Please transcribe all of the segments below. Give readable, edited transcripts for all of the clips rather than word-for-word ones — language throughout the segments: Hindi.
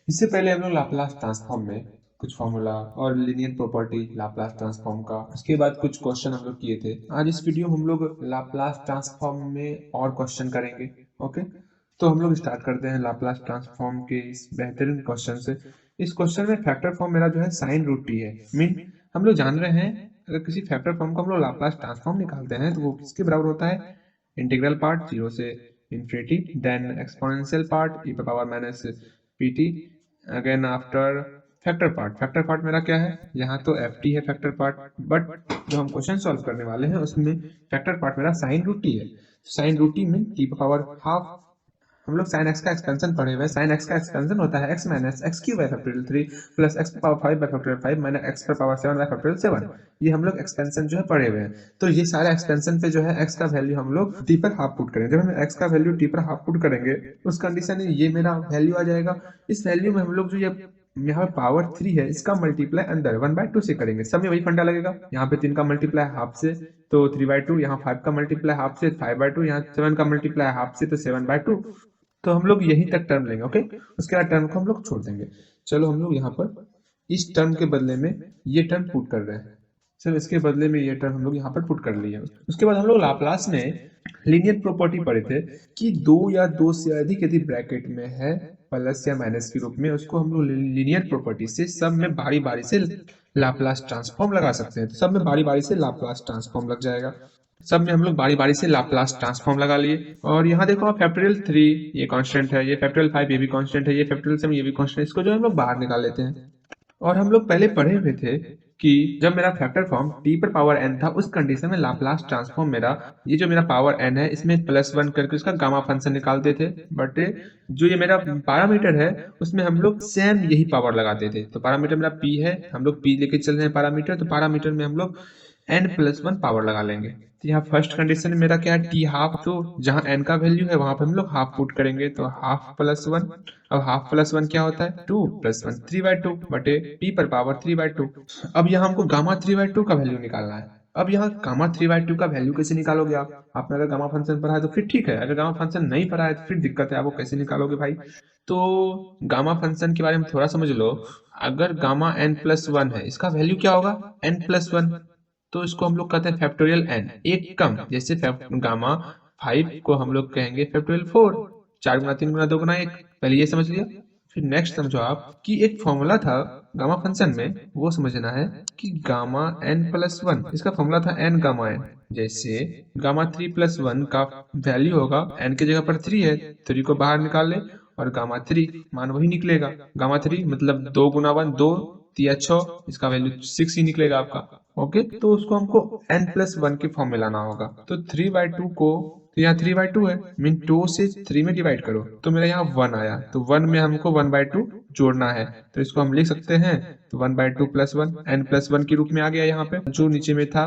इससे पहले हम लोग लाप्लास ट्रांसफॉर्म में कुछ फॉर्मूला और लीनियर प्रॉपर्टी लाप्लास ट्रांसफॉर्म का, उसके बाद कुछ क्वेश्चन हम लोग किए थे। आज इस वीडियो हम लोग लाप्लास ट्रांसफॉर्म में और क्वेश्चन करेंगे। ओके, तो हम लोग स्टार्ट करते हैं लाप्लास ट्रांसफॉर्म के इस बेहतरीन क्वेश्चन से। इस क्वेश्चन में फैक्टर फॉर्म मेरा जो है साइन रूट टी है। मीन हम लोग जान रहे हैं अगर किसी फैक्टर फॉर्म को हम लोग लाप्लास ट्रांसफॉर्म निकालते हैं तो वो किसके बराबर होता है? इंटीग्रल पार्ट 0 से infinity, then exponential part e power minus pt, again after factor part मेरा क्या है? यहाँ तो एफ टी है फैक्टर पार्ट, बट जो हम क्वेश्चन सॉल्व करने वाले हैं उसमें फैक्टर पार्ट मेरा साइन रूट टी है। साइन रूट टी में टी पावर हाफ। हम लोग साइन एक्स का एक्सपेंशन पढ़े हुए हैं। साइन एक्स का एक्सपेंशन होता है x minus x Q by factorial 3 plus x power 5 by factorial 5 minus x power 7 by factorial 7। ये हम लोग एक्सपेंशन जो है पढ़े हुए हैं। तो ये सारे एक्सपेंशन पे जो है एक्स का वैल्यू हम लोग टी पर हाफ पुट करेंगे। जब हम एक्स का वैल्यू टी पर हाफ पुट करेंगे उस कंडीशन में ये मेरा वैल्यू आ जाएगा। इस वैल्यू में हम लोग जो ये यहाँ पावर 3 है इसका मल्टीप्लाई अंदर 1/2 से करेंगे। सब में वही फंडा लगेगा। यहाँ पे 3 का मल्टीप्लाई हाफ से तो 3/2, यहाँ 5 का मल्टीप्लाई हाफ से 5/2, यहाँ 7 का मल्टीप्लाई हाफ से तो 7/2। तो हम लोग यही तक टर्म लेंगे। ओके, उसके बाद टर्म को हम लोग छोड़ देंगे। चलो हम लोग यहाँ पर इस टर्म के बदले में ये टर्म पुट कर रहे हैं। सर इसके बदले में ये टर्म हम लोग यहाँ पर पुट कर लिए। उसके बाद हम लोग लाप्लास में लीनियर प्रॉपर्टी पढ़े थे कि दो या दो से अधिक यदि ब्रैकेट में है प्लस या माइनस के रूप में, उसको हम लोग लीनियर प्रॉपर्टी से सब में बारी बारी से लाप्लास ट्रांसफॉर्म लगा सकते हैं। तो सब में बारी बारी से लाप्लास ट्रांसफॉर्म लग जाएगा। सब में हम लोग बारी बारी से लाप्लास ट्रांसफॉर्म लगा लिए। और यहाँ देखो आप फैक्टोरियल 3 ये कांस्टेंट है, ये फैक्टोरियल 5 ये भी कांस्टेंट है, ये फैक्टोरियल 7 ये भी कांस्टेंट है। इसको जो हम लोग बाहर निकाल लेते हैं। और हम लोग पहले पढ़े हुए थे कि जब मेरा फैक्टर फॉर्म t पर पावर n था उस कंडीशन में लाप्लास ट्रांसफॉर्म मेरा ये जो मेरा पावर n है इसमें +1 करके उसका गामा फंक्शन निकालते थे। बट जो ये मेरा पैरामीटर है उसमें हम लोग सेम यही पावर लगाते थे। तो पैरामीटर मेरा p है, हम लोग p लेके चल रहे हैं पैरामीटर, तो पैरामीटर में हम लोग n+1 पावर लगा लेंगे। तो यहाँ फर्स्ट कंडीशन मेरा क्या है? t half. तो जहाँ n का वैल्यू है वहां पे हम लोग हाफ पुट करेंगे तो हाफ प्लस वन। अब हाफ प्लस वन क्या होता है? 2 + 1 3/2 बटे t पर पावर 3/2। अब यहाँ हमको गामा 3/2 का वैल्यू निकालना है। अब यहाँ गामा 3/2 का वैल्यू कैसे निकालोगे आप? आपने अगर गामा फंक्शन पढ़ा है तो फिर ठीक है, अगर गामा फंक्शन नहीं पढ़ा है तो फिर दिक्कत है, आपको कैसे निकालोगे भाई? तो गामा फंक्शन के बारे में थोड़ा समझ लो। अगर गामा n+1 है इसका वैल्यू क्या होगा? n+1। तो इसको हम लोग कहते हैं फैक्टोरियल n, एक कम। जैसे गामा 5 को हम लोग कहेंगे फैक्टोरियल 4, 4 गुना 3 गुना 2 गुना 1। पहले ये समझ लिया। फिर नेक्स्ट समझो आप कि एक फॉर्मूला था गामा फंक्शन में, वो समझना है कि गामा n+1 इसका फॉर्मूला था n गामा n। जैसे गामा 3+1 का वैल्यू होगा n की जगह पर 3 है, 3 को बाहर निकाल ले और गामा 3 मान वही निकलेगा। गामा 3 मतलब 2 गुना 1 2 3 6, इसका वैल्यू 6 ही निकलेगा आपका। ओके, तो उसको हमको n+1 के फॉर्म में लाना होगा। तो 3/2 को, तो यहाँ 3/2 है, मीन 2 से 3 में डिवाइड करो तो मेरा यहाँ 1 आया। तो 1 में हमको 1/2 जोड़ना है, तो इसको हम लिख सकते हैं। तो 1/2 + 1 n+1 के रूप में आ गया। यहाँ पे जो नीचे में था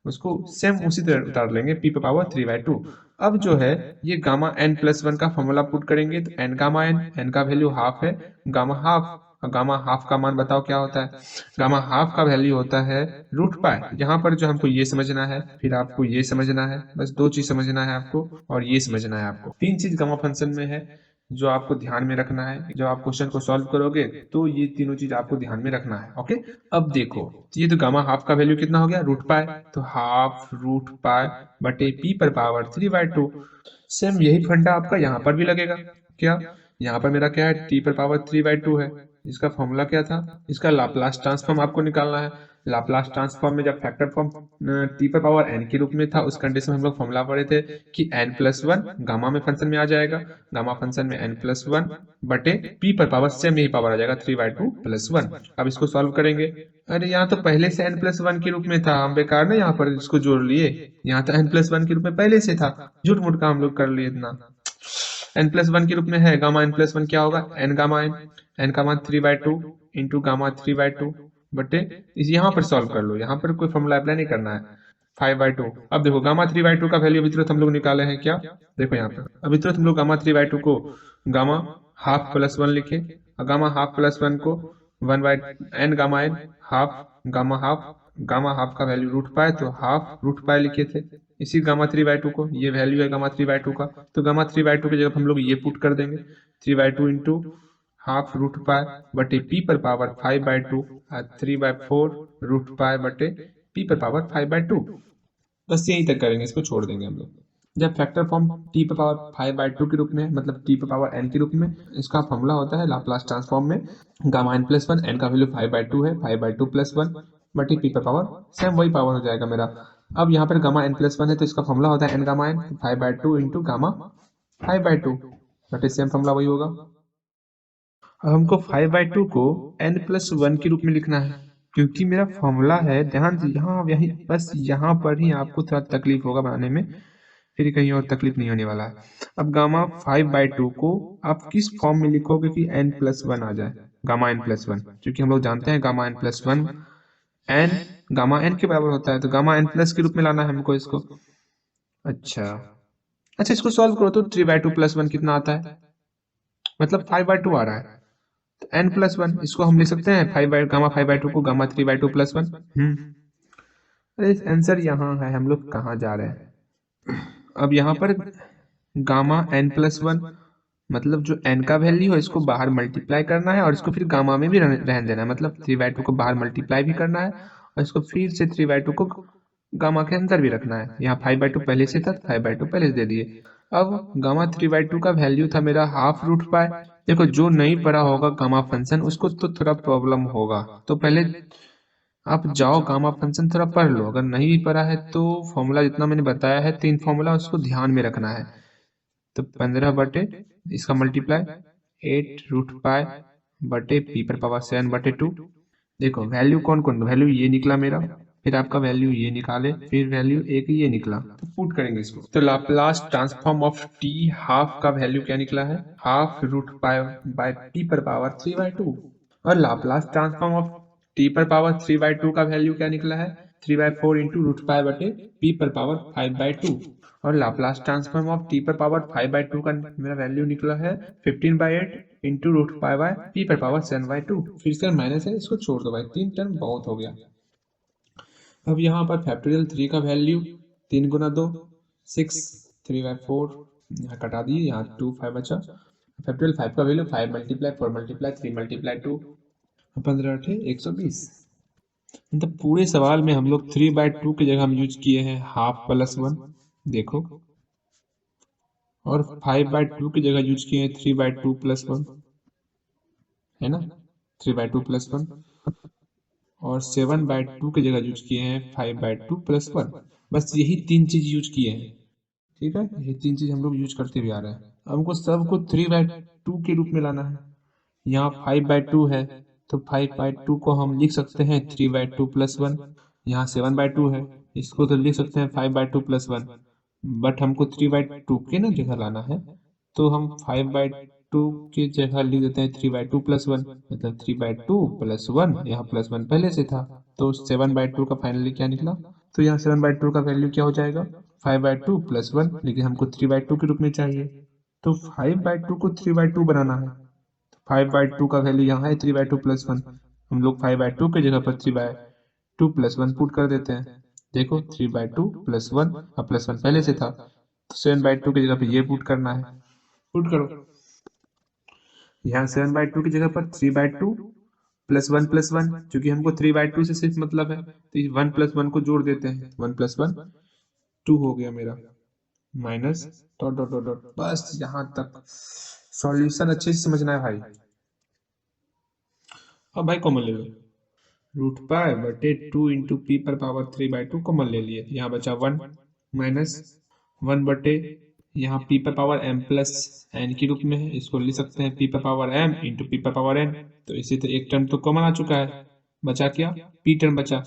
उसको सेम उसी तरह उतार लेंगे p पर पावर 3/2। अब जो है ये गामा n+1 का फॉर्मूला पुट करेंगे तो n गामा n का वैल्यू हाफ है, गामा हाफ। गामा हाफ का मान बताओ क्या होता है? गामा हाफ का वैल्यू होता है √π। यहाँ पर जो हमको ये समझना है, फिर आपको ये समझना है, बस दो चीज समझना है आपको और ये समझना है आपको। तीन चीज गामा फंक्शन में है जो आपको ध्यान में रखना है। जब आप क्वेश्चन को सॉल्व करोगे तो ये तीनों चीज आपको ध्यान में रखना है। ओके, अब देखो ये तो गामा हाफ का वैल्यू कितना हो गया? √π। तो हाफ √π बटे p पर पावर 3/2। सेम यही फंडा आपका यहाँ पर भी लगेगा। क्या? यहाँ पर मेरा क्या है? t पर पावर 3/2 है। इसका फॉर्मूला क्या था? इसका लाप्लास ट्रांसफॉर्म आपको निकालना है। लाप्लास ट्रांसफॉर्म में जब फैक्टर फॉर्म t पर पावर n के रूप में था उस कंडीशन में हम लोग फॉर्मूला पढ़े थे कि n+1 गामा में फंक्शन में आ जाएगा। गामा फंक्शन में n+1 बटे p पर पावर सेम यही पावर आ जाएगा 3/2 + 1। अब इसको सॉल्व करेंगे। अरे यहाँ तो पहले से n+1 के रूप में था, हम बेकार ना यहाँ पर इसको जोड़ लिए। यहाँ तो n+1 के रूप में पहले से था, झूठ मूठ का हम लोग कर लिए इतना। n+1 के रूप में है, गामा n+1 क्या होगा? n गामा n का मान 3/2 इंटू गामा 3/2 बटे इस यहाँ पर सॉल्व कर लो। यहाँ पर कोई फॉर्मूला अप्लाई नहीं करना है। 5/2। अब देखो गामा 3/2 का वैल्यू अभी तुरंत हम लोग निकाले हैं क्या? देखो यहाँ पर अभी तुरंत हम लोग गामा 3/2 को गामा हाफ प्लस 1 लिखे और गामा हाफ प्लस 1 को 1/n gamma n half gamma half. Gamma half का वैल्यू √π, तो हाफ √π लिखे थे। इसी गामा 3/2 को, ये वैल्यू है गामा 3/2 का, तो गामा 3/2 की जगह हम लोग ये पुट कर देंगे। 3/2 इंटू हाफ रूट पाई बटे पी पर पावर 5/2 और 3/4 रूट पाई बटे पी पर पावर 5/2। बस यहीं तक करेंगे, इसको छोड़ देंगे हम लोग। जब फैक्टर फॉर्म टी पर पावर 5/2 के रूप में, मतलब टी पर पावर n के रूप में, इसका फॉर्मूला होता है लाप्लास ट्रांसफॉर्म में gamma n plus one, N का वैल्यू 5/2 है, 5/2 प्लस वन बटी पी पर पावर, सेम वही पावर हो जाएगा मेरा। अब यहाँ पर गामा n प्लस वन है तो इसका फॉर्मूला होता है n gamma n 5/2 into gamma 5/2 बटे सेम फॉर्मूला वही होगा। अब हमको 5/2 को n प्लस वन के रूप में लिखना है, क्योंकि मेरा फॉर्मूला है, ध्यान से यहाँ यही बस यहाँ पर ही आपको थोड़ा तकलीफ होगा बनाने में, फिर कहीं और तकलीफ नहीं होने वाला है। अब गामा 5/2 को आप किस फॉर्म में लिखोगे कि n प्लस वन आ जाए, गामा n प्लस वन, क्योंकि हम लोग जानते हैं gamma n plus one n gamma n के बराबर होता है, तो गामा n प्लस के रूप में लाना है हमको इसको। अच्छा अच्छा, इसको सॉल्व करो तो 3/2 प्लस वन कितना आता है, मतलब 5/2 आ रहा है, तो n प्लस वन इसको हम लिख सकते हैं गामा 5/2 को गामा 3/2 प्लस वन। अरे आंसर यहाँ है, हम लोग कहाँ जा रहे हैं। अब यहाँ पर गामा n प्लस वन, मतलब जो n का वैल्यू है इसको बाहर मल्टीप्लाई करना है और इसको फिर गामा में भी रहने देना है, मतलब 3/2 को बाहर मल्टीप्लाई भी करना है और इसको फिर से 3/2 को गामा के अंदर भी रखना है। यहाँ 5/2 पहले से था, 5/2 पहले से दे दिए। अब गामा 3/2 का वैल्यू था मेरा हाफ रूट पाई। देखो जो नहीं पढ़ा होगा गामा फंक्शन उसको तो थोड़ा प्रॉब्लम होगा, तो पहले आप जाओ गामा फंक्शन थोड़ा पढ़ लो, अगर नहीं भी पढ़ा है तो फॉर्मूला जितना मैंने बताया है 3 फॉर्मूला उसको ध्यान में रखना है। तो 15 बटे इसका मल्टीप्लाई 8 रूट पाई बटे पी पर पावर 7/2। देखो वैल्यू कौन कौन, वैल्यू ये निकला मेरा, फिर आपका वैल्यू ये निकाले, फिर वैल्यू एक ये निकला, तो पुट करेंगे इसको। तो Laplace transform of T half का वैल्यू क्या निकला है, half root pi by P पर पावर 3/2। और लाप्लास ट्रांसफॉर्म ऑफ टी पर पावर 3/2 का वैल्यू क्या निकला है, 3/4 इंटू रूट पाई बटे पी पर पावर 5/2। और लाप्लास ट्रांसफॉर्म ऑफ टी पर पावर 5/2 का मेरा वैल्यू निकला है 15/8 into root pi by P पर पावर 7/2। फिर इसका माइनस है, इसको छोड़ दो भाई, 3 टर्म बहुत हो गया। अब यहाँ पर फैक्टोरियल 3 का वैल्यू 3 गुना 2 6, 3/4 यहाँ कटा दिए, यहाँ 2 5 बचा। फैक्टोरियल 5 का वैल्यू 5 मल्टीप्लाई 4 मल्टीप्लाई 3 मल्टीप्लाई 2, 15 8 120। मतलब पूरे सवाल में हम लोग 3/2 की जगह हम यूज किए हैं हाफ प्लस वन, देखो, और 5/2 की जगह यूज किए हैं 3/2 प्लस वन, है ना, 3/2 प्लस वन, और 7/2 की जगह यूज किए हैं 5/2 प्लस वन। बस यही 3 चीज यूज किए हैं, ठीक है, यही 3 चीज हम लोग यूज करते हुए आ रहे हैं। हमको सबको 3/2 के रूप में लाना है। यहाँ 5/2 है तो 5/2 को हम लिख सकते हैं 3/2 प्लस वन। यहाँ 7/2 है, इसको तो लिख सकते हैं 5/2 प्लस वन, बट हमको 3/2 के ना जगह लाना है, तो हम 5/2 की जगह लिख देते हैं 3/2 प्लस वन, मतलब 3/2 प्लस वन, यहाँ प्लस वन पहले से था, तो 7/2 का फाइनली क्या निकला, तो यहाँ 7/2 का वैल्यू क्या हो जाएगा 5/2 प्लस वन, लेकिन हमको 3/2 के रूप में चाहिए, तो 5/2 को 3/2 बनाना है। 5/2 का वैल्यू यहाँ है 3/2 प्लस वन, हम लोग 5/2 की जगह पर 3/2 प्लस वन पुट कर देते हैं। देखो 3/2 प्लस वन, अब प्लस वन पहले से था, तो 7/2 की जगह पर ये पुट करना है, पुट करो। यहाँ 7/2 की जगह पर 3/2 प्लस वन, क्योंकि हमको 3/2 से सिर्फ मतलब है, तो इस 1 + 1 को जोड़ देते हैं, 1 + 1 2 हो गया मेरा, minus dot dot dot dot. बस यहाँ तक सॉल्यूशन अच्छे से समझना है भाई। अब भाई कॉमन ले लो, रूट पाई बटे 2 इंटू पी पर पावर 3/2 कॉमन ले लिए, यहाँ बचा 1 माइनस 1 बटे यहाँ पी पर पावर m प्लस एन के रूप में है, इसको लिख सकते हैं पी पर पावर m इंटू पी पर पावर n। तो इसी तरह एक टर्म तो कॉमन आ चुका है, बचा क्या, पी टर्म बचा।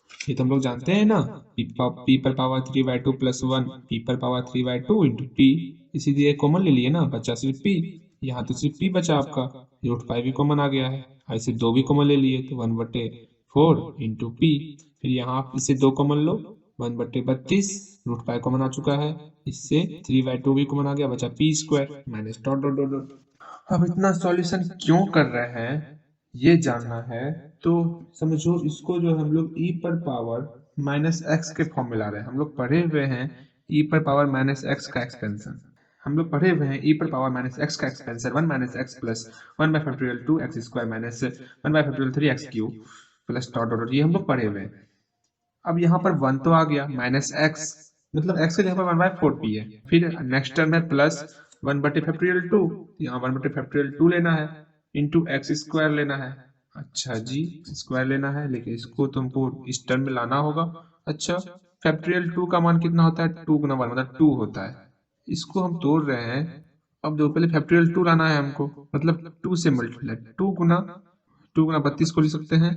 ये तो हम लोग जानते हैं ना, पी पर पावर 3/2 प्लस 1 पी पर पावर 3/2 इंटू पी, इसीलिए कॉमन ले लिए ना, बचा सिर्फ पी। यहाँ तो सिर्फ पी बचा आपका, रूट पाई भी कॉमन आ गया है, ऐसे दो भी कॉमन ले लिए, तो 1/4 इंटू पी, फिर यहाँ आप इससे दो कॉमन लो, 1/32, रूट पाई कॉमन आ चुका है, इससे 3/2 भी कॉमन आ गया, बचा P square minus dot dot dot dot. अब इतना सॉल्यूशन क्यों कर रहे हैं ये जानना है, तो समझो इसको जो हम लोग e पर पावर माइनस एक्स के फॉर्म में ला रहे हैं, हम लोग पढ़े हुए हैं e पर पावर माइनस एक्स का एक्सपेंशन। हम लोग पढ़े हुए हैं e पर पावर माइनस एक्स का expansion 1 minus x plus 1/2 x square minus 1/3 x cube plus dot dot dot, ये हम लोग पढ़े हुए हैं। अब यहाँ पर 1 तो आ गया, माइनस एक्स मतलब एक्स के जगह पर 1/4p है, फिर नेक्स्ट टर्म है प्लस 1/2, यहाँ 1/2 लेना है, इंटू एक्स स्क्वायर लेना है। अच्छा जी, स्क्वायर लेना है, लेकिन इसको तुमको इस टर्म में लाना होगा। अच्छा, फैक्टोरियल 2 का मान कितना होता है, 2 गुना 1 मतलब 2 होता है। इसको हम तोड़ रहे हैं। अब जो पहले फैक्टोरियल 2 लाना है हमको, मतलब 2 से मल्टीप्लाई, 2 गुना 32 को लिख सकते हैं,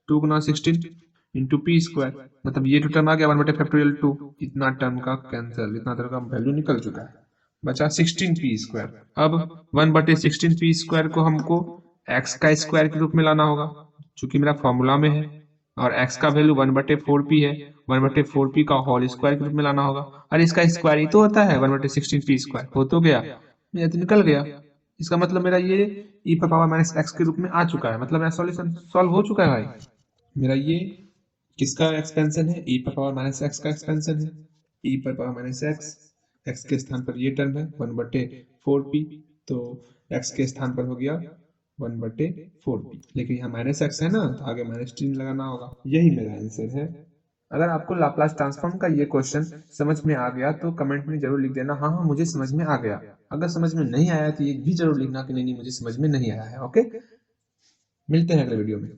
2 गुना 16 इंटू पी स्क्वायर, मतलब ये जो टर्म आ गया 1/2, इतना टर्म का कैंसिल, इतना टर्म का वैल्यू निकल चुका है, बचा 16p स्क्वायर। अब 1/16p स्क्वायर को हमको एक्स का स्क्वायर के रूप में लाना होगा, चूंकि मेरा फॉर्मूला में है, और एक्स का वैल्यू 1/4p है, 1/4p का होल स्क्वायर के रूप में लाना होगा। और इसका स्क्वायर ही तो होता है 1/16p स्क्वायर, हो तो गया, ये तो निकल गया। इसका मतलब मेरा ये e पर पावर माइनस एक्स के रूप में आ चुका है, मतलब मेरा सॉल्यूशन सॉल्व हो चुका है भाई। मेरा ये किसका एक्सपेंशन है, e पर पावर माइनस एक्स का एक्सपेंशन है, e पर पावर माइनस एक्स, एक्स के स्थान पर ये टर्म है 1/4p, तो एक्स के स्थान पर हो गया 1/4p, लेकिन यहाँ माइनस एक्स है ना, तो आगे माइनस चिन्ह लगाना होगा। यही मेरा आंसर है। अगर आपको लाप्लास ट्रांसफॉर्म का ये क्वेश्चन समझ में आ गया तो कमेंट में जरूर लिख देना हाँ हाँ मुझे समझ में आ गया। अगर समझ में नहीं आया तो ये भी जरूर लिखना कि नहीं नहीं मुझे समझ में नहीं आया है। ओके, मिलते हैं अगले वीडियो में।